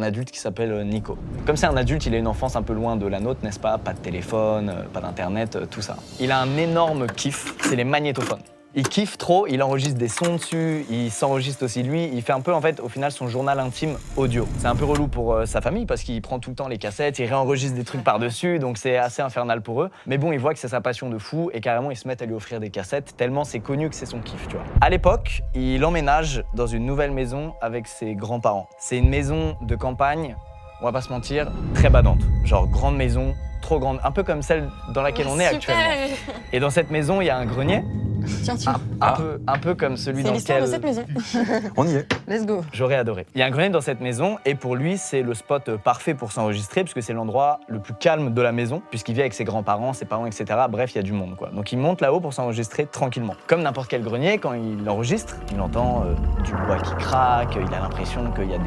un adulte qui s'appelle Nico. Comme c'est un adulte, il a une enfance un peu loin de la nôtre, n'est-ce pas? Pas de téléphone, pas d'internet, tout ça. Il a un énorme kiff, c'est les magnétophones. Il kiffe trop, il enregistre des sons dessus, il s'enregistre aussi lui, il fait un peu en fait au final son journal intime audio. C'est un peu relou pour sa famille parce qu'il prend tout le temps les cassettes, il réenregistre des trucs par-dessus, donc c'est assez infernal pour eux. Mais bon, il voit que c'est sa passion de fou et carrément ils se mettent à lui offrir des cassettes tellement c'est connu que c'est son kiff, tu vois. À l'époque, il emménage dans une nouvelle maison avec ses grands-parents. C'est une maison de campagne, on va pas se mentir, très badante. Genre grande maison, trop grande, un peu comme celle dans laquelle on est actuellement. Et dans cette maison, il y a un grenier. Tiens. Un peu comme celui C'est dans l'histoire lequel de cette maison. On y est. Let's go. j'aurais adoré. Il y a un grenier dans cette maison et pour lui, c'est le spot parfait pour s'enregistrer puisque c'est l'endroit le plus calme de la maison puisqu'il vit avec ses grands-parents, ses parents, etc. Bref, il y a du monde, quoi. Donc il monte là-haut pour s'enregistrer tranquillement. Comme n'importe quel grenier, quand il enregistre, il entend du bois qui craque, il a l'impression qu'il y a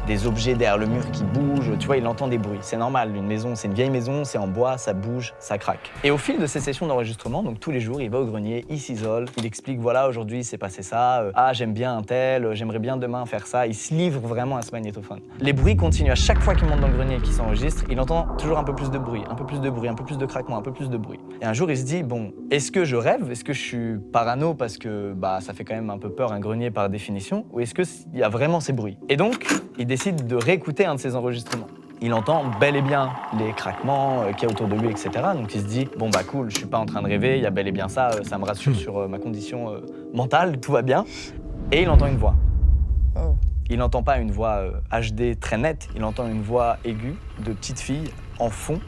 des objets derrière le mur qui bougent, tu vois, il entend des bruits. C'est normal, une maison, c'est une vieille maison, c'est en bois, ça bouge, ça craque. Et au fil de ces sessions d'enregistrement, donc tous les jours, il va au grenier, il s'isole, il explique voilà, aujourd'hui c'est passé ça, ah j'aime bien un tel, j'aimerais bien demain faire ça. Il se livre vraiment à ce magnétophone. Les bruits continuent à chaque fois qu'il monte dans le grenier et qu'il s'enregistre, il entend toujours un peu plus de bruit, un peu plus de bruit, un peu plus de craquement, un peu plus de bruit. Et un jour il se dit bon, est-ce que je rêve? Est-ce que je suis parano parce que bah ça fait quand même un peu peur un grenier par définition? Ou est-ce qu'il y a vraiment ces bruits? Et donc il décide de réécouter un de ses enregistrements. Il entend bel et bien les craquements qu'il y a autour de lui, etc. Donc il se dit, bon bah cool, je suis pas en train de rêver, il y a bel et bien ça, ça me rassure sur ma condition mentale, tout va bien. Et il entend une voix. Oh. Il n'entend pas une voix HD très nette, il entend une voix aiguë de petite fille en fond